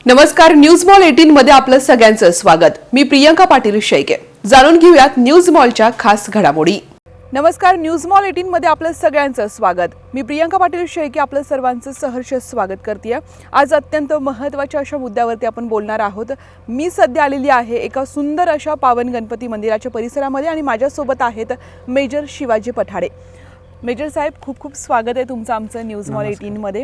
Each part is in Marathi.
नमस्कार, न्यूज मॉल 18 मध्ये आपलं सगळ्यांचं स्वागत। मी प्रियंका पाटील शेळके। जाणून घेऊयात न्यूज मॉलच्या खास घडामोडी। नमस्कार, न्यूज मॉल 18 मध्ये आपलं सगळ्यांचं स्वागत। मी प्रियंका पाटील शेळके आपलं सर्वांचं सहर्ष स्वागत करते। आज अत्यंत महत्त्वाच्या अशा मुद्द्यावरती आपण बोलणार आहोत। मी सध्या आलेली आहे एका सुंदर अशा पावन गणपती मंदिराच्या परिसरामध्ये आणि माझ्यासोबत आहेत मेजर शिवाजी पठाडे। मेजर साहेब, खूप खूप स्वागत आहे तुमचं आमचं न्यूज मॉल 18 मध्ये।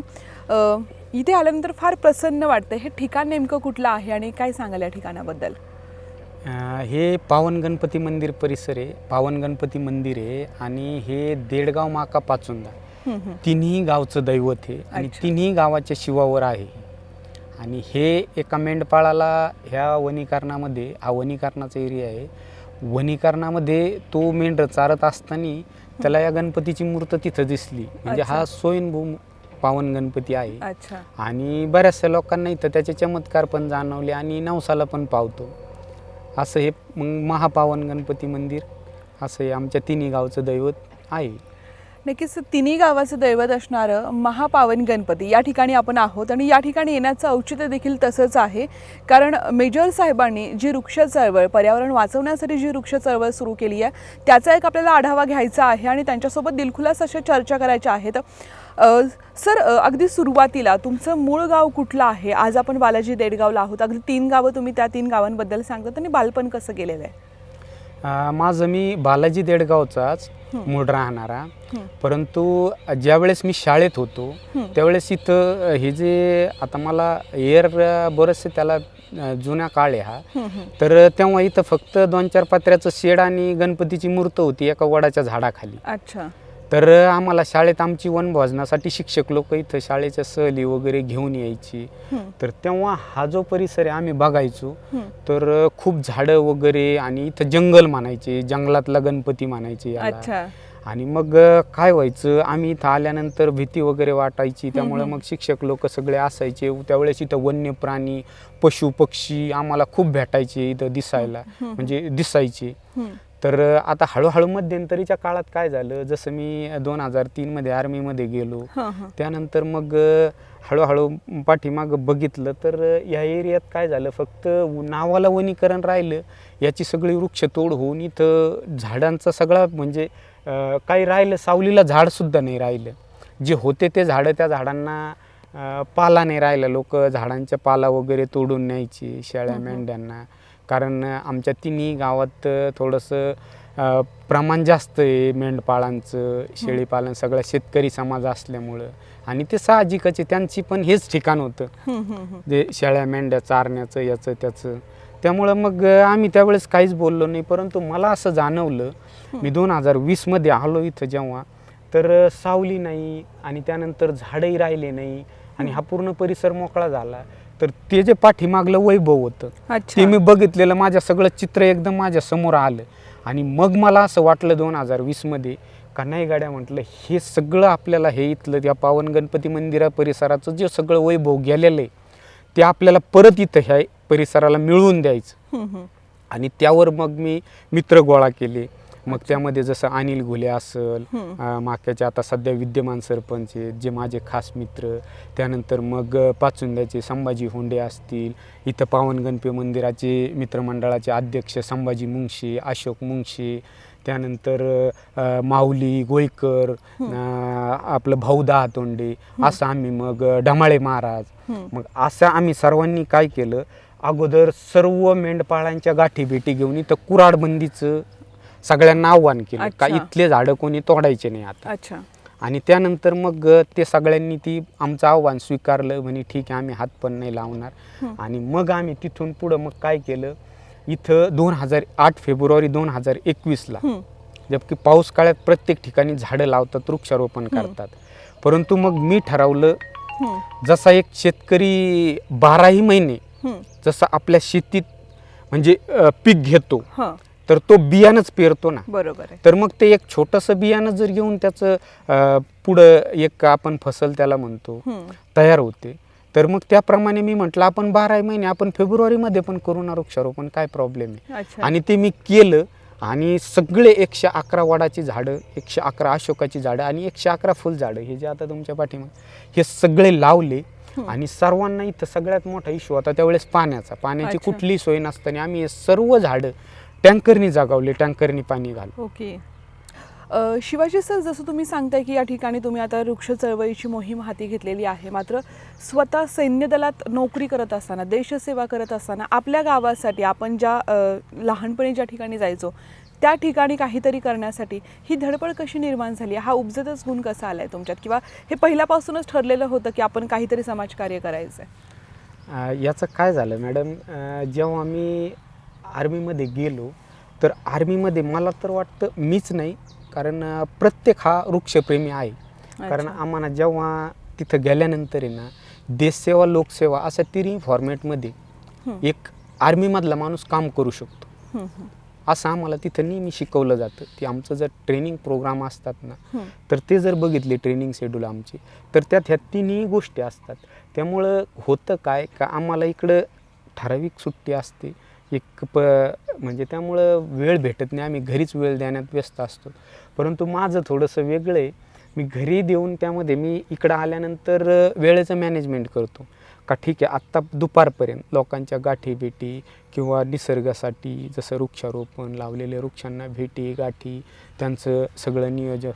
इथे आल्यानंतर फार प्रसन्न वाटतं। हे ठिकाण नेमकं कुठलं आहे आणि काय सांगाल या ठिकाणाबद्दल? हे पावन गणपती मंदिर परिसर आहे, पावन गणपती मंदिर आहे आणि हे देडगाव माका पाचुंदा तिन्ही गावचं दैवत आहे आणि तिन्ही गावाच्या शिवावर आहे। आणि हे एका मेंढपाळाला ह्या वनीकरणामध्ये, हा वनीकरणाचा एरिया आहे, वनीकरणामध्ये तो मेंढर चारत असताना त्याला या गणपतीची मूर्त तिथं दिसली। म्हणजे हा स्वयंभू पावन गणपती आहे। आणि बऱ्याचशा लोकांना इथं त्याचे चमत्कार पण जाणवले आणि नवसाला पण पावतो। असं हे महापावन गणपती मंदिर असं हे आमच्या तिन्ही गावचं दैवत आहे। नक्कीच तिन्ही गावाचं दैवत असणारं महापावन गणपती या ठिकाणी आपण आहोत आणि या ठिकाणी येण्याचं औचित्य देखील तसंच आहे। कारण मेजर साहेबांनी जी वृक्ष चळवळ, पर्यावरण वाचवण्यासाठी जी वृक्ष चळवळ सुरू केली आहे त्याचा एक आपल्याला आढावा घ्यायचा आहे आणि त्यांच्यासोबत दिलखुलास अशा चर्चा करायच्या आहेत। सर, अगदी सुरुवातीला तुमचं मूळ गाव कुठलं आहे? आज आपण बालाजी देडगावला आहोत। अगदी 3 गावं, तुम्ही त्या 3 गावांबद्दल सांगतात आणि बालपण कसं गेलेलं आहे? माझं मी बालाजी देडगावचाच मूळ राहणारा, परंतु ज्यावेळेस मी शाळेत होतो त्यावेळेस इथं हे जे आता मला बरंचसे त्याला जुन्या काळ आहे हा, तर तेव्हा इथं फक्त 2-4 पत्र्याचं शेड आणि गणपतीची मूर्त होती एका वडाच्या झाडाखाली। अच्छा। तर आम्हाला शाळेत आमची वनभोजनासाठी शिक्षक लोक इथं शाळेच्या सहली वगैरे घेऊन यायची। तर तेव्हा हा जो परिसर आहे आम्ही बघायचो, तर खूप झाडं वगैरे आणि इथं जंगल म्हणायचे, जंगलातला गणपती म्हणायचे याला। आणि मग काय व्हायचं, आम्ही इथं आल्यानंतर भीती वगैरे वाटायची, त्यामुळे मग शिक्षक लोक सगळे असायचे त्यावेळेस इथं वन्य प्राणी, पशु पक्षी आम्हाला खूप भेटायचे इथं दिसायला, म्हणजे दिसायचे। तर आता हळूहळू मध्यंतरीच्या काळात काय झालं, जसं मी 2003 मध्ये आर्मीमध्ये गेलो, त्यानंतर मग हळूहळू पाठीमागं बघितलं तर या एरियात काय झालं, फक्त नावाला वनीकरण राहिलं, याची सगळी वृक्षतोड होऊन इथं झाडांचा सगळा म्हणजे काही राहिलं, सावलीला झाडसुद्धा नाही राहिलं। जे होते ते झाडं, त्या झाडांना पाला नाही राहिला, लोक झाडांच्या पाला वगैरे तोडून न्यायची शेळ्या मेंढ्यांना। कारण आमच्या तिन्ही गावात थोडंसं प्रमाण जास्त आहे मेंढपाळांचं, शेळीपालन सगळं शेतकरी समाज असल्यामुळं, आणि ते साहजिकच आहे, त्यांची पण हेच ठिकाण होतं जे शेळ्या मेंढ्या चारण्याचं याचं त्याचं। त्यामुळं मग आम्ही त्यावेळेस काहीच बोललो नाही, परंतु मला असं जाणवलं, मी 2020 मध्ये आलो इथं जेव्हा, तर सावली नाही आणि त्यानंतर झाडंही राहिले नाही आणि हा पूर्ण परिसर मोकळा झाला। तर ते जे पाठीमागलं वैभव होतं ते मी बघितलेलं, माझ्या सगळं चित्र एकदम माझ्या समोर आलं। आणि मग मला असं वाटलं 2020 मध्ये का नाही गाड्या, म्हटलं हे सगळं आपल्याला हे इथलं त्या पावन गणपती मंदिरा परिसराचं जे सगळं वैभव गेलेलं आहे ते आपल्याला परत इथं ह्या परिसराला मिळवून द्यायचं। आणि त्यावर मग मी मित्र गोळा केले। मग त्यामध्ये जसं अनिल घुले असेल, माक्याचे आता सध्या विद्यमान सरपंच आहेत जे माझे खास मित्र, त्यानंतर मग पाचुंद्याचे संभाजी होंडे असतील, इथं पावन गणपती मंदिराचे मित्रमंडळाचे अध्यक्ष संभाजी मुंगशे, अशोक मुंगशे, त्यानंतर माऊली गोळकर, आपलं भाऊदा हातोंडे, असं आम्ही मग ढमाळे महाराज, मग असं आम्ही सर्वांनी काय केलं, अगोदर सर्व मेंढपाळांच्या गाठी भेटी घेऊन इथं कुऱ्हाडबंदीचं सगळ्यांना आव्हान केलं का इथले झाडं कोणी तोडायचे नाही आता। आणि त्यानंतर मग ते सगळ्यांनी ती आमचं आव्हान स्वीकारलं, म्हणे ठीक आहे आम्ही हात पण नाही लावणार। आणि मग आम्ही तिथून पुढं मग काय केलं, इथं 2008 फेब्रुवारी 2021ला, जबकि पाऊस काळात प्रत्येक ठिकाणी झाडं लावतात, वृक्षारोपण करतात, परंतु मग मी ठरवलं, जसा एक शेतकरी 12ही महिने जसं आपल्या शेतीत म्हणजे पीक घेतो, तर तो बियाणंच पेरतो ना, बरोबर आहे। तर मग ते एक छोटंसं बियाणं जर घेऊन त्याचं पुढं एक आपण फसल त्याला म्हणतो तयार होते, तर मग त्याप्रमाणे मी म्हटलं आपण 12 महिने आपण फेब्रुवारीमध्ये पण करू ना वृक्षारोपण, काय प्रॉब्लेम आहे। आणि ते मी केलं आणि सगळे 111 वडाची झाडं, 111 अशोकाची झाडं आणि 111 फुलझाडं, हे जे आता तुमच्या पाठीमागे हे सगळे लावले। आणि सर्वांना इथं सगळ्यात मोठा इश्यू होता त्यावेळेस पाण्याची अच्छा. कुठलीही सोय नसताना आम्ही हे सर्व झाडं टँकरनी जगावले, टँकरनी पाणी घाल. ओके. शिवाजी सर, जसं तुम्ही सांगताय की या ठिकाणी तुम्ही आता वृक्ष चळवळीची मोहीम हाती घेतलेली आहे, मात्र स्वतः सैन्य दलात नोकरी करत असताना, देशसेवा करत असताना आपल्या गावासाठी आपण ज्या लहानपणी ज्या ठिकाणी जायचो त्या ठिकाणी काहीतरी करण्यासाठी ही धडपड कशी निर्माण झाली? हा उपजतच गुण कसा आलाय तुमच्यात, किंवा हे पहिल्यापासूनच ठरलेलं होतं की आपण काहीतरी समाजकार्य करायचं आहे? याचं काय झालं मॅडम, जेव्हा आम्ही आर्मीमध्ये गेलो तर आर्मीमध्ये मला तर वाटतं मीच नाही, कारण प्रत्येक हा वृक्षप्रेमी आहे. कारण आम्हाला जेव्हा तिथं गेल्यानंतर आहे ना, देशसेवा लोकसेवा अशा तिन्ही फॉर्मॅटमध्ये एक आर्मीमधला माणूस काम करू शकतो असं आम्हाला तिथं नेहमी शिकवलं जातं. की आमचं जर ट्रेनिंग प्रोग्राम असतात ना, तर ते जर बघितले ट्रेनिंग शेड्यूल आमचे, तर त्यात ह्या तिन्ही गोष्टी असतात. त्यामुळं होतं काय का आम्हाला इकडं ठराविक सुट्टी असते म्हणजे त्यामुळं वेळ भेटत नाही, आम्ही घरीच वेळ देण्यात व्यस्त असतो. परंतु माझं थोडंसं वेगळं आहे, मी घरी देऊन त्यामध्ये मी इकडं आल्यानंतर वेळेचं मॅनेजमेंट करतो. का ठीक आहे आत्ता दुपारपर्यंत लोकांच्या गाठीभेटी किंवा निसर्गासाठी जसं वृक्षारोपण, लावलेल्या वृक्षांना भेटी गाठी, त्यांचं सगळं नियोजन,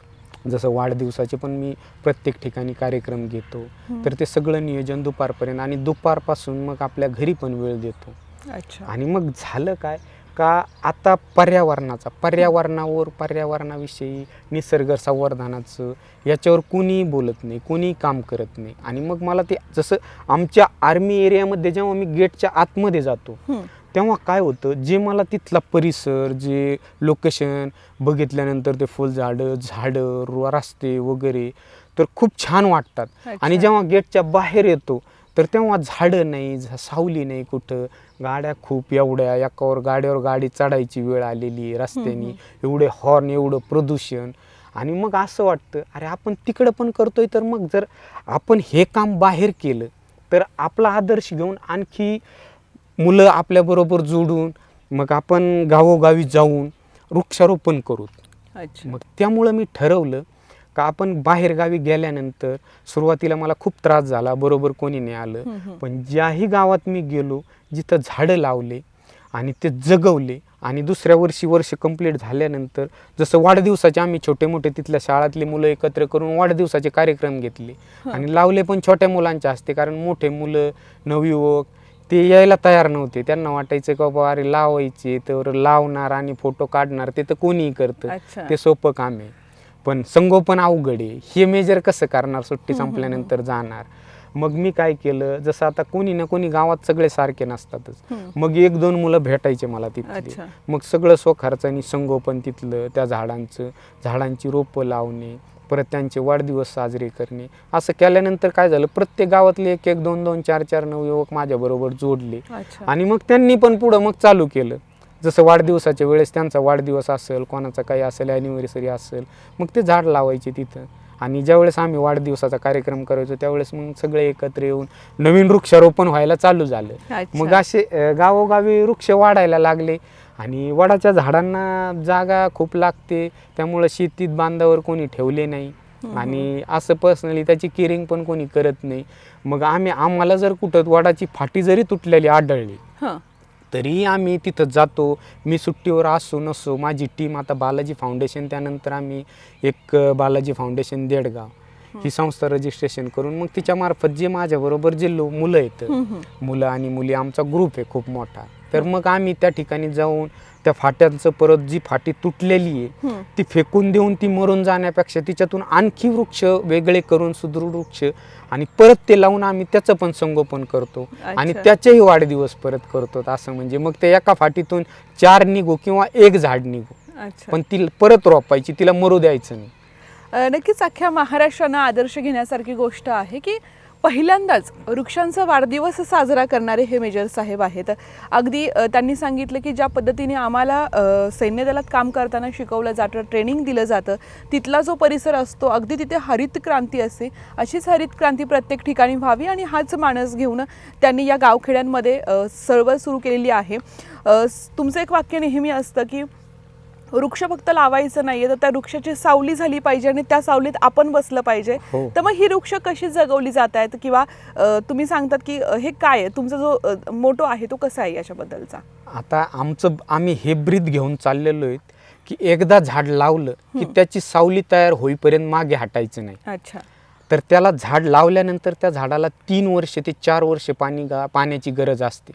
जसं वाढदिवसाचे पण मी प्रत्येक ठिकाणी कार्यक्रम घेतो, तर ते सगळं नियोजन दुपारपर्यंत, आणि दुपारपासून मग आपल्या घरी पण वेळ देतो. अच्छा. आणि मग झालं काय का आता पर्यावरणाविषयी, निसर्ग संवर्धनाचं याच्यावर कोणीही बोलत नाही, कोणीही काम करत नाही. आणि मग मला ते जसं आमच्या आर्मी एरियामध्ये जेव्हा मी गेटच्या आतमध्ये जातो तेव्हा काय होतं, जे मला तिथला परिसर, जे लोकेशन बघितल्यानंतर ते फुलझाडं, झाडं, रस्ते वगैरे तर खूप छान वाटतात. आणि जेव्हा गेटच्या बाहेर येतो तर तेव्हा झाडं नाही, सावली नाही कुठं, गाड्या खूप एवढ्या, एकावर गाडी चढायची वेळ आलेली आहे रस्त्याने, एवढे हॉर्न, एवढं प्रदूषण. आणि मग असं वाटतं अरे आपण तिकडं पण करतोय, तर मग जर आपण हे काम बाहेर केलं तर आपला आदर्श घेऊन आणखी मुलं आपल्याबरोबर जोडून मग आपण गावोगावी जाऊन वृक्षारोपण करू. मग त्यामुळं मी ठरवलं का आपण बाहेरगावी गेल्यानंतर सुरुवातीला मला खूप त्रास झाला, बरोबर कोणी नाही आलं, पण ज्याही गावात मी गेलो जिथं झाडं लावले आणि ते जगवले, आणि दुसऱ्या वर्ष कंप्लीट झाल्यानंतर जसं वाढदिवसाचे आम्ही छोटे मोठे तिथल्या शाळातले मुलं एकत्र करून वाढदिवसाचे कार्यक्रम घेतले आणि लावले पण छोट्या मुलांच्या हस्ते. कारण मोठे मुलं, नवयुवक ते यायला तयार नव्हते, त्यांना वाटायचं की बाबा अरे लावायचे तर लावणार आणि फोटो काढणार ते तर कोणीही करतं, ते सोपं काम आहे. पण संगोपन अवघड आहे, हे मेजर कसं करणार, सुट्टी संपल्यानंतर जाणार. मग मी काय केलं, जसं आता कोणी ना कोणी गावात सगळे सारखे नसतातच, मग 1-2 मुलं भेटायचे मला तिथले, मग सगळं स्वखर्चानी संगोपन तिथलं, त्या झाडांची रोपं लावणे, परत त्यांचे वाढदिवस साजरे करणे. असं केल्यानंतर काय झालं, प्रत्येक गावातले 1-1, 2-2, 4-4 नवयुवक माझ्याबरोबर जोडले. आणि मग त्यांनी पण पुढं मग चालू केलं, जसं वाढदिवसाच्या वेळेस त्यांचा वाढदिवस असेल, कोणाचा काही असेल, ॲनिव्हर्सरी असेल, मग ते झाड लावायचे तिथं. आणि ज्यावेळेस आम्ही वाढदिवसाचा कार्यक्रम करायचो त्यावेळेस मग सगळे एकत्र येऊन नवीन वृक्षारोपण व्हायला चालू झालं. मग असे गावोगावी वृक्ष वाढायला लागले. आणि वडाच्या झाडांना जागा खूप लागते, त्यामुळं शेतीत बांधावर कोणी ठेवले नाही, आणि असं पर्सनली त्याची केअरिंग पण कोणी करत नाही. मग आम्हाला जर कुठं वडाची फाटी जरी तुटलेली आढळली तरी आम्ही तिथं जातो. मी सुट्टीवर असो नसो, माझी टीम आता बालाजी फाउंडेशन, त्यानंतर आम्ही एक बालाजी फाउंडेशन देडगाव ही संस्था रजिस्ट्रेशन करून मग तिच्यामार्फत जे माझ्याबरोबर जे मुलं आहेत, मुलं आणि मुली, आमचा ग्रुप आहे खूप मोठा, तर मग आम्ही त्या ठिकाणी जाऊन त्या फाट्यांचं परत जी फाटी तुटलेली आहे ती फेकून देऊन ती मरून जाण्यापेक्षा तिच्यातून आणखी वृक्ष वेगळे करून सुदृढ वृक्ष आणि परत ते लावून आम्ही त्याचं पण संगोपन करतो आणि त्याचेही वाढदिवस परत करतो. असं म्हणजे मग ते एका फाटीतून 4 निघू किंवा 1 झाड निघू, पण ती परत रोपायची, तिला मरू द्यायचं नाही. नक्कीच अख्ख्या महाराष्ट्रानं आदर्श घेण्यासारखी गोष्ट आहे की पहिल्यांदाच वृक्षांचा वाढदिवस साजरा करणारे हे मेजर साहेब आहेत. अगदी त्यांनी सांगितलं की ज्या पद्धतीने आम्हाला सैन्य दलात काम करताना शिकवलं जातं, ट्रेनिंग दिलं जातं, तिथला जो परिसर असतो अगदी तिथे हरित क्रांती असते, अशीच हरित क्रांती प्रत्येक ठिकाणी व्हावी आणि हाच मानस घेऊन त्यांनी या गावखेड्यांमध्ये चळवळ सुरू केलेली आहे. तुमचं एक वाक्य नेहमी असतं की वृक्ष फक्त लावायचं नाहीये, तर त्या वृक्षाची सावली झाली पाहिजे आणि त्या सावलीत आपण बसलं पाहिजे. हो. तर मग ही वृक्ष कशी जगवली जात आहेत किंवा तुम्ही सांगतात की हे काय आहे, तुमचा जो मोटो आहे तो कसा आहे याच्याबद्दलचा? आता आम्ही हे ब्रीद घेऊन चाललेलो आहेत की एकदा झाड लावलं की त्याची सावली तयार होईपर्यंत मागे हटायचं नाही. अच्छा. तर त्याला झाड लावल्यानंतर त्या झाडाला 3 वर्ष ते 4 वर्ष पाण्याची गरज असते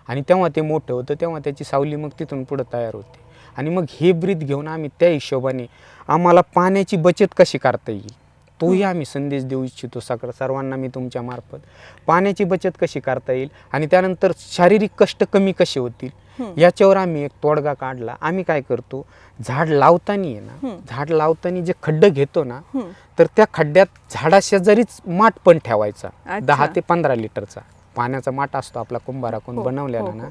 आणि तेव्हा ते मोठं होतं, तेव्हा त्याची सावली मग तिथून पुढं तयार होते. आणि मग हे ब्रीद घेऊन आम्ही त्या हिशोबाने आम्हाला पाण्याची बचत कशी करता येईल तोही आम्ही संदेश देऊ इच्छितो सर्वांना. मी तुमच्या मार्फत पाण्याची बचत कशी करता येईल आणि त्यानंतर शारीरिक कष्ट कमी कसे होतील याच्यावर आम्ही एक तोडगा काढला. आम्ही काय करतो, झाड लावताना आहे ना, झाड लावताना जे खड्डं घेतो ना, तर त्या खड्ड्यात झाडाशेजारीच माठ पण ठेवायचा. 10 ते 15 लिटरचा पाण्याचा माठ असतो आपला कुंभाराकडून बनवलेला ना,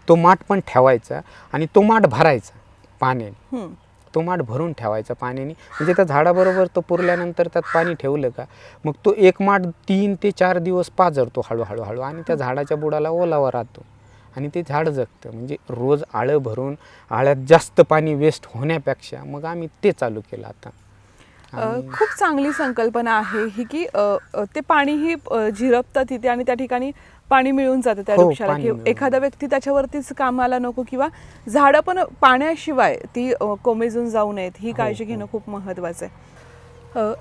तो माठ पण ठेवायचा आणि तो माठ भरायचा पाण्याने. तो माठ भरून ठेवायचा पाण्याने, म्हणजे त्या झाडाबरोबर तो पुरल्यानंतर त्यात पाणी ठेवलं का मग तो एक माठ 3 ते 4 दिवस पाझरतो हळूहळू आणि त्या झाडाच्या बुडाला ओलावा राहतो आणि ते झाड जगतं. म्हणजे रोज आळं भरून आळ्यात जास्त पाणी वेस्ट होण्यापेक्षा मग आम्ही ते चालू केलं आता. खूप चांगली संकल्पना आहे ही की ते पाणीही झिरपतं तिथे आणि त्या ठिकाणी पाणी मिळून जातं त्या वृक्षाला, की एखादा व्यक्ती त्याच्यावरतीच कामाला नको किंवा झाडं पण पाण्याशिवाय ती कोमेजून जाऊ नयेत ही काळजी घेणं खूप महत्त्वाचं आहे.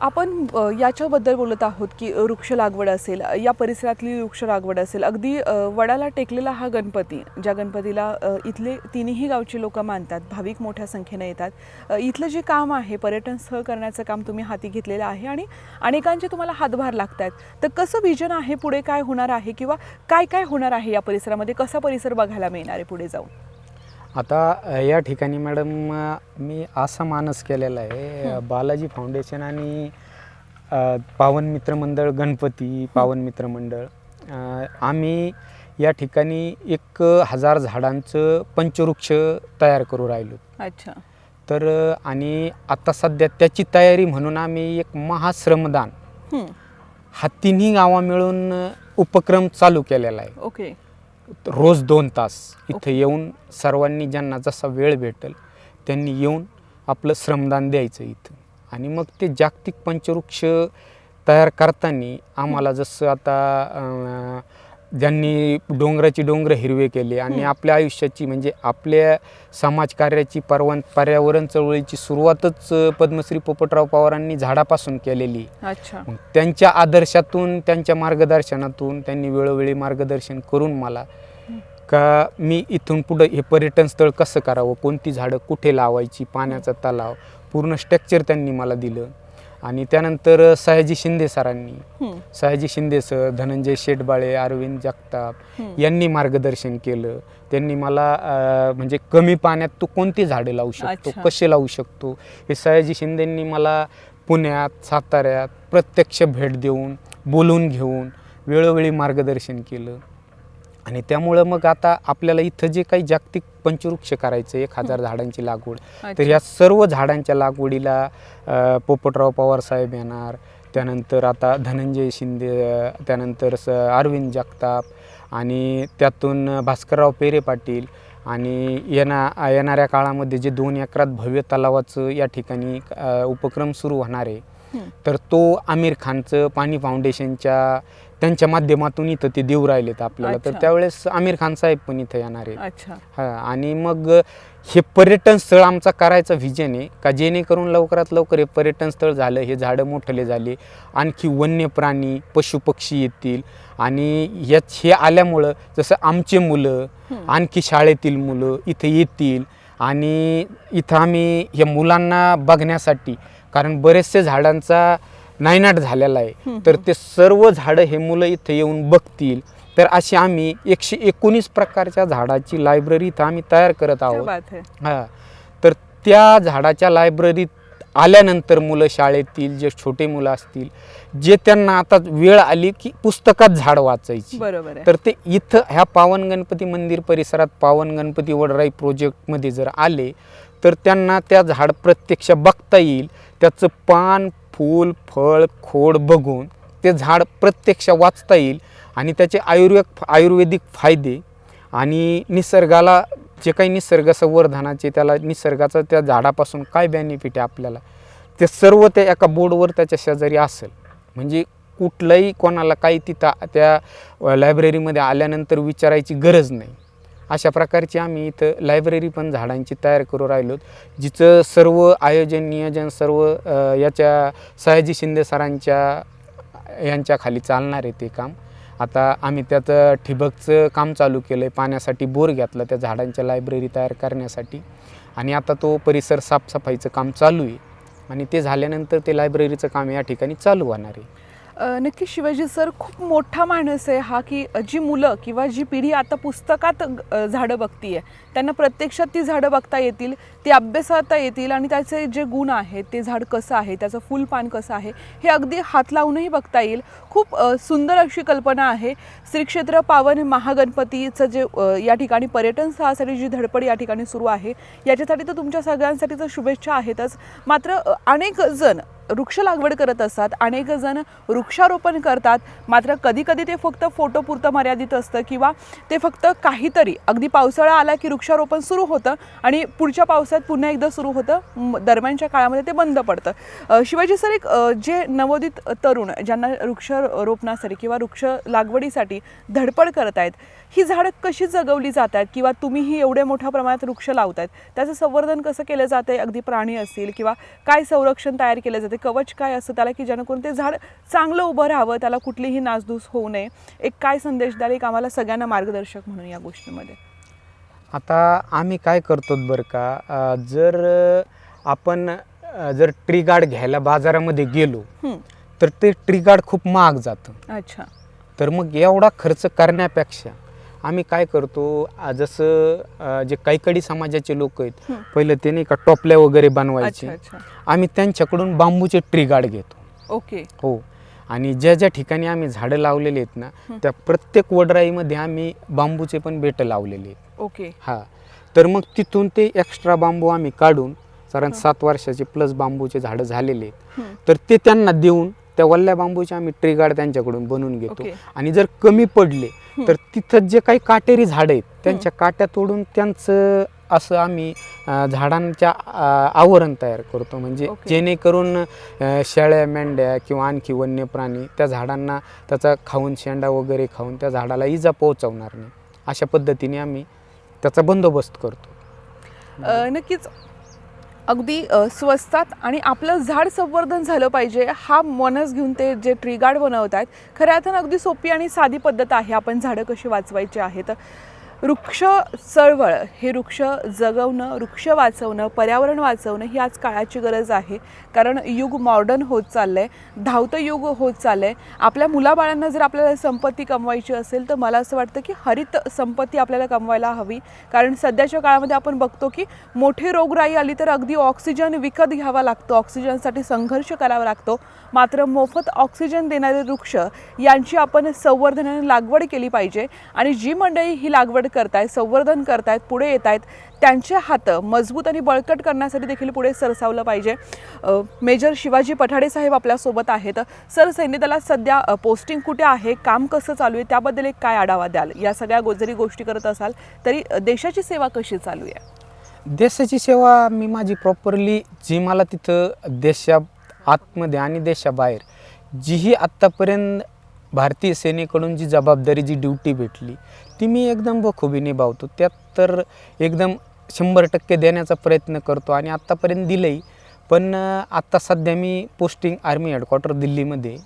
आपण याच्याबद्दल बोलत आहोत की वृक्ष लागवड असेल, या परिसरातली वृक्ष लागवड असेल, अगदी वडाला टेकलेला हा गणपती, ज्या गणपतीला इथले तिन्ही गावची लोक मानतात, भाविक मोठ्या संख्येने येतात. इथलं जे काम आहे पर्यटन स्थळ करण्याचं काम तुम्ही हाती घेतलेलं आहे आणि अनेकांचे तुम्हाला हातभार लागत आहेत. तर कसं विजन आहे, पुढे काय होणार आहे किंवा काय काय होणार आहे या परिसरामध्ये, कसा परिसर बघायला मिळणार आहे पुढे जाऊन? आता या ठिकाणी मॅडम मी असा मानस केलेला आहे, बालाजी फाउंडेशन आणि पावन मित्र मंडळ गणपती पावन मित्र मंडळ, आम्ही या ठिकाणी 1000 झाडांचं पंचवृक्ष तयार करू राहिलो. अच्छा. तर आणि आता सध्या त्याची तयारी म्हणून आम्ही एक महाश्रमदान हा तिन्ही गावा मिळून उपक्रम चालू केलेला आहे. ओके. रोज 2 तास इथे येऊन सर्वांनी ज्यांना जसा वेळ भेटेल त्यांनी येऊन आपलं श्रमदान द्यायचं इथं. आणि मग ते जागतिक पंचवृक्ष तयार करताना आम्हाला जसं आता ज्यांनी डोंगराची डोंगर हिरवे केले आणि आपल्या आयुष्याची म्हणजे आपल्या समाजकार्याची पर्यावरण चळवळीची सुरुवातच पद्मश्री पोपटराव पवारांनी झाडापासून केलेली. अच्छा. मग त्यांच्या आदर्शातून त्यांच्या मार्गदर्शनातून त्यांनी वेळोवेळी मार्गदर्शन करून मला का मी इथून पुढं हे पर्यटन स्थळ कसं करावं, कोणती झाडं कुठे लावायची, पाण्याचा तलाव पूर्ण स्ट्रक्चर त्यांनी मला दिलं. आणि त्यानंतर सयाजी शिंदे सरांनी, सयाजी शिंदे सर, धनंजय शेटबाळे, अरविंद जगताप यांनी मार्गदर्शन केलं. त्यांनी मला म्हणजे कमी पाण्यात तू कोणती झाडं लावू शकतो, कसे लावू शकतो, हे सयाजी शिंदेंनी मला पुण्यात साताऱ्यात प्रत्यक्ष भेट देऊन बोलून घेऊन वेळोवेळी मार्गदर्शन केलं. आणि त्यामुळं मग आता आपल्याला इथं जे काही जागतिक पंचवृक्ष करायचं 1000 झाडांची लागवड, तर या सर्व झाडांच्या लागवडीला पोपटराव पवार साहेब येणार, त्यानंतर आता धनंजय शिंदे, त्यानंतर अरविंद जगताप आणि त्यातून भास्करराव पेरे पाटील आणि येणाऱ्या काळामध्ये जे 2 एकरात भव्य तलावाचं या ठिकाणी उपक्रम सुरू होणार आहे, तर तो आमिर खानचं पाणी फाउंडेशनच्या त्यांच्या माध्यमातून इथं ते देऊ राहिलेत आपल्याला. तर त्यावेळेस आमिर खान साहेब पण इथं येणार आहेत. हां. आणि मग हे पर्यटन स्थळ आमचा करायचा व्हिजन आहे का जेणेकरून लवकरात लवकर हे पर्यटन स्थळ झालं, हे झाडं मोठले झाले, आणखी वन्य प्राणी पशुपक्षी येतील आणि हे आल्यामुळं जसं आमचे मुलं आणखी शाळेतील मुलं इथे येतील आणि इथं आम्ही या मुलांना बघण्यासाठी, कारण बरेचसे झाडांचा नायनाट झालेला आहे, तर ते सर्व झाडं हे मुलं इथे येऊन बघतील. तर अशी आम्ही 119 प्रकारच्या झाडाची लायब्ररी इथं आम्ही तयार करत आहोत. हां. तर त्या झाडाच्या लायब्ररीत आल्यानंतर मुलं शाळेतील जे छोटे मुलं असतील, जे त्यांना आता वेळ आली की पुस्तकात झाड वाचायची, तर ते इथं ह्या पावन गणपती मंदिर परिसरात पावन गणपती वडराई प्रोजेक्टमध्ये जर आले तर त्यांना त्या झाड प्रत्यक्ष बघता येईल, त्याचं पान फूल फळ खोड बघून ते झाड प्रत्यक्ष वाचता येईल आणि त्याचे आयुर्वेदिक फायदे आणि निसर्गाला जे काही निसर्ग संवर्धनाचे त्याला निसर्गाचं त्या झाडापासून काय बेनिफिट आहे आपल्याला, ते सर्व त्या एका बोर्डवर त्याच्या शेजारी असेल. म्हणजे कुठलंही कोणाला काही तिथं त्या लायब्ररीमध्ये आल्यानंतर विचारायची गरज नाही. अशा प्रकारची आम्ही इथं लायब्ररी पण झाडांची तयार करू राहिलो, जिचं सर्व आयोजन नियोजन सर्व याच्या सयाजी शिंदे सरांच्या यांच्या खाली चालणार आहे ते काम. आता आम्ही त्याचं ठिबकचं काम चालू केलं आहे, पाण्यासाठी बोर घेतला त्या झाडांच्या लायब्ररी तयार करण्यासाठी. आणि आता तो परिसर साफसफाईचं काम चालू आहे आणि ते झाल्यानंतर ते लायब्ररीचं काम या ठिकाणी चालू होणार आहे. नक्की शिवाजी सर, खूप मोठा माणूस आहे हा, की जी मुलं किंवा जी पिढी आता पुस्तकात झाडं बघतीये त्यांना प्रत्यक्षात ती झाडं बघता येतील, ती अभ्यासाता येतील आणि त्याचे जे गुण आहेत, ते झाड कसं आहे, त्याचं फुल पान कसं आहे हे अगदी हात लावूनही बघता येईल. खूप सुंदर अशी कल्पना आहे. श्री क्षेत्र पावन महागणपतीचं जे या ठिकाणी पर्यटन स्थळासाठी जी धडपड या ठिकाणी सुरू आहे, याच्यासाठी तर तुमच्या सगळ्यांसाठी तर शुभेच्छा आहेतच. मात्र अनेक जण वृक्ष लागवड करत असतात, अनेक जण वृक्षारोपण करतात, मात्र कधी कधी ते फक्त फोटोपुरतं मर्यादित असतं किंवा ते फक्त काहीतरी अगदी पावसाळा आला की वृक्षारोपण सुरू होतं आणि पुढच्या पावसात पुन्हा एकदा सुरू होतं, दरम्यानच्या काळामध्ये ते बंद पडतं. शिवाजी सर, एक जे नवोदित तरुण ज्यांना वृक्षारोपणासाठी किंवा वृक्ष लागवडीसाठी धडपड करत आहेत, ही झाडं कशी जगवली जात आहेत किंवा तुम्हीही एवढ्या मोठ्या प्रमाणात वृक्ष लावतायत, त्याचं संवर्धन कसं केलं जातं आहे? अगदी प्राणी असतील किंवा काय संरक्षण तयार केलं जाते, कवच काय असतं त्याला की जेणेकरून ते झाड चांगलं उभं राहावं, त्याला कुठलीही नासधूस होऊ नये, एक काय संदेश द्याल, एक आम्हाला सगळ्यांना मार्गदर्शक म्हणून या गोष्टीमध्ये? आता आम्ही काय करतो बरं का, जर आपण जर ट्री गार्ड घ्यायला बाजारामध्ये गेलो तर ते ट्री गार्ड खूप महाग जातं. अच्छा. तर मग एवढा खर्च करण्यापेक्षा आम्ही काय करतो, जसं जे कैकडी समाजाचे लोक आहेत, पहिलं ते नाही का टोपल्या वगैरे बनवायचे, आम्ही त्यांच्याकडून बांबूचे ट्री गार्ड घेतो. ओके. हो. आणि ज्या ज्या ठिकाणी आम्ही झाडं लावलेली आहेत ना, त्या प्रत्येक वडराईमध्ये आम्ही बांबूचे पण बेटं लावलेले आहेत. ओके. हां. तर मग तिथून ते एक्स्ट्रा बांबू आम्ही काढून, कारण 7 वर्षाचे प्लस बांबूचे झाडं झालेले आहेत, तर ते त्यांना देऊन त्या वल्ल्या बांबूचे आम्ही ट्री गार्ड त्यांच्याकडून बनवून घेतो. आणि जर कमी पडले तर तिथं जे काही काटेरी झाडं आहेत त्यांच्या काट्या तोडून त्यांचं असं आम्ही झाडांच्या आवरण तयार करतो. म्हणजे जेणेकरून शेळ्या मेंढ्या किंवा आणखी वन्य प्राणी त्या झाडांना त्याचा खाऊन, शेंडा वगैरे खाऊन त्या झाडाला इजा पोहोचवणार नाही, अशा पद्धतीने आम्ही त्याचा बंदोबस्त करतो. नक्कीच. अगदी स्वस्तात आणि आपलं झाड संवर्धन झालं पाहिजे हा मनस घेऊन ते जे ट्री गार्ड बनवत आहेत, खऱ्या अर्थानं अगदी सोपी आणि साधी पद्धत आहे आपण झाडं कशी वाचवायची आहेत. वृक्ष चळवळ, हे वृक्ष जगवणं, वृक्ष वाचवणं, पर्यावरण वाचवणं ही आज काळाची गरज आहे. कारण युग मॉडर्न होत चाललं आहे, धावतं युग होत चाललं आहे. आपल्या मुलाबाळांना जर आपल्याला संपत्ती कमवायची असेल तर मला असं वाटतं की हरित संपत्ती आपल्याला कमवायला हवी. कारण सध्याच्या काळामध्ये आपण बघतो की मोठी रोगराई आली तर अगदी ऑक्सिजन विकत घ्यावा लागतो, ऑक्सिजनसाठी संघर्ष करावा लागतो. मात्र मोफत ऑक्सिजन देणारे वृक्ष यांची आपण संवर्धनाने लागवड केली पाहिजे. आणि जी मंडळी ही लागवड करतायत, संवर्धन करतायत, पुढे येत आहेत, त्यांचे हात मजबूत आणि बळकट करण्यासाठी देखील पुढे सरसावलं पाहिजे. मेजर शिवाजी पठाडे साहेब आपल्यासोबत आहेत. सर, सैन्य दलात सध्या पोस्टिंग कुठे आहे, काम कसं चालू आहे, त्याबद्दल एक काय आढावा द्याल? या सगळ्या जरी गोष्टी करत असाल तरी देशाची सेवा कशी चालू आहे? देशाची सेवा मी माझी प्रॉपरली जी मला तिथं देशा आतमध्ये आणि देशाबाहेर जीही आत्तापर्यंत भारतीय सेनेकडून जी जबाबदारी, जी ड्युटी भेटली ती मी एकदम बखूबी निभावतो. त्यात तर एकदम 100% देण्याचा प्रयत्न करतो आणि आत्तापर्यंत दिलंही. पण आत्ता सध्या मी पोस्टिंग आर्मी हेडक्वार्टर दिल्लीमध्ये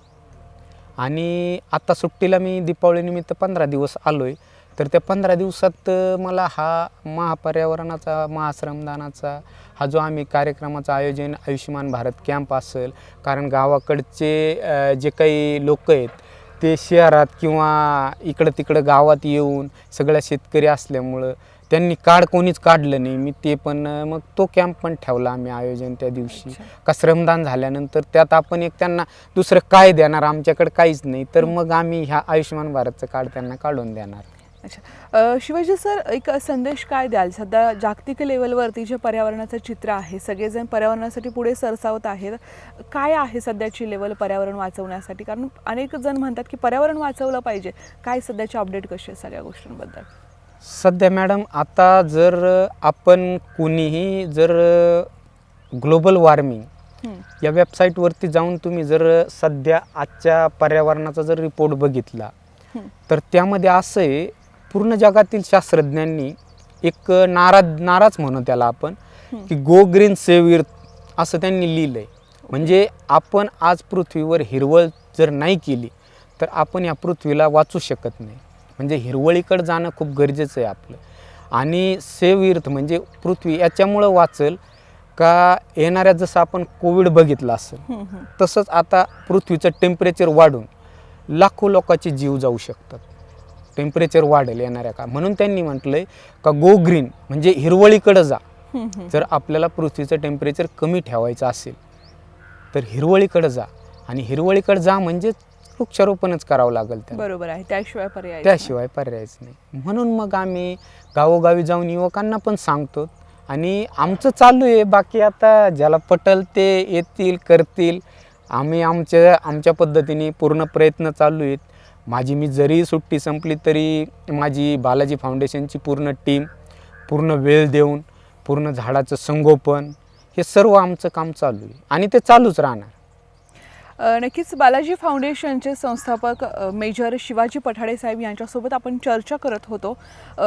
आणि आत्ता सुट्टीला मी दीपावलीनिमित्त 15 दिवस आलो आहे. तर त्या 15 दिवसात मला हा महापर्यावरणाचा, महाश्रमदानाचा हा जो आम्ही कार्यक्रमाचं आयोजन, आयुष्यमान भारत कॅम्प असेल, कारण गावाकडचे जे काही लोक आहेत ते शहरात किंवा इकडं तिकडं गावात येऊन सगळ्या शेतकरी असल्यामुळं त्यांनी कार्ड कोणीच काढलं नाही. मी ते पण मग तो कॅम्प पण ठेवला आम्ही आयोजन त्या दिवशी. का श्रमदान झाल्यानंतर त्यात आपण एक त्यांना दुसरं काय देणार, आमच्याकडे काहीच नाही, तर मग आम्ही ह्या आयुष्यमान भारतचं कार्ड त्यांना काढून देणार. अच्छा. शिवाजी सर, एक संदेश काय द्याल? सध्या जागतिक लेवलवरती जे पर्यावरणाचं चित्र आहे, सगळेजण पर्यावरणासाठी पुढे सरसावत आहेत. काय आहे सध्याची लेवल पर्यावरण वाचवण्यासाठी? कारण अनेक जण म्हणतात की पर्यावरण वाचवलं पाहिजे. काय सध्याचे अपडेट कसे सगळ्या गोष्टींबद्दल? सध्या मॅडम आता जर आपण कोणीही जर ग्लोबल वॉर्मिंग या वेबसाईटवरती जाऊन तुम्ही जर सध्या आजच्या पर्यावरणाचा जर रिपोर्ट बघितला तर त्यामध्ये असं आहे, पूर्ण जगातील शास्त्रज्ञांनी एक नाराज म्हणू त्याला आपण की गो ग्रीन सेव्ह इर्थ असं त्यांनी लिहिलं आहे. म्हणजे आपण आज पृथ्वीवर हिरवळ जर नाही केली तर आपण या पृथ्वीला वाचू शकत नाही. म्हणजे हिरवळीकडे जाणं खूप गरजेचं आहे आपलं. आणि सेव्ह इर्थ म्हणजे पृथ्वी याच्यामुळं वाचेल का येणाऱ्या, जसं आपण कोविड बघितलं असेल तसंच आता पृथ्वीचं टेम्परेचर वाढून लाखो लोकांचे जीव जाऊ शकतात. टेम्परेचर वाढेल येणाऱ्या का, म्हणून त्यांनी म्हटलंय का गो ग्रीन म्हणजे हिरवळीकडे जा. जर आपल्याला पृथ्वीचं टेम्परेचर कमी ठेवायचं असेल तर हिरवळीकडे जा. आणि हिरवळीकडे जा म्हणजे वृक्षारोपणच करावं लागेल त्याला. बरोबर आहे, त्याशिवाय पर्यायच नाही. म्हणून मग आम्ही गावोगावी जाऊन युवकांना पण सांगतो आणि आमचं चालू आहे. बाकी आता ज्याला पटल ते येतील, करतील. आम्ही आमच्या पद्धतीने पूर्ण प्रयत्न चालू आहेत. मी जरी सुट्टी संपली तरी माझी बालाजी फाउंडेशनची पूर्ण टीम पूर्ण वेळ देऊन पूर्ण झाडाचं संगोपन हे सर्व आमचं काम चालू आहे आणि ते चालूच राहणार. नक्कीच बालाजी फाउंडेशनचे संस्थापक मेजर शिवाजी पठाडे साहेब यांच्यासोबत आपण चर्चा करत होतो.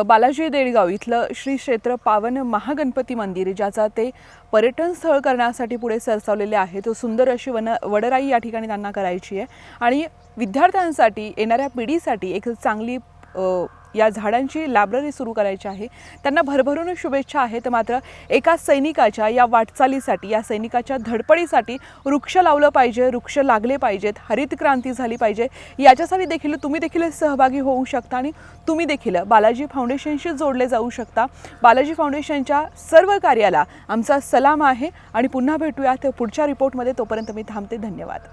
बालाजी देळगाव इथलं श्री क्षेत्र पावन महागणपती मंदिर, ज्याचा ते पर्यटन स्थळ करण्यासाठी पुढे सरसावलेले आहे. तो सुंदर अशी वडराई या ठिकाणी त्यांना करायची आहे आणि विद्यार्थ्यांसाठी, येणाऱ्या पिढीसाठी एक चांगली या झाडांची लायब्ररी सुरू करायची आहे. त्यांना भरभरून शुभेच्छा आहेत. मात्र एका सैनिकाच्या या वाटचालीसाठी, या सैनिकाच्या धडपडीसाठी वृक्ष लावलं पाहिजे, वृक्ष लागले पाहिजेत, हरित क्रांती झाली पाहिजे. याच्यासाठी देखील तुम्ही देखील सहभागी होऊ शकता आणि तुम्ही देखील बालाजी फाउंडेशनशी जोडले जाऊ शकता. बालाजी फाउंडेशनच्या सर्व कार्याला आमचा सलाम आहे आणि पुन्हा भेटूयात पुढच्या रिपोर्टमध्ये. तोपर्यंत मी थांबते. धन्यवाद.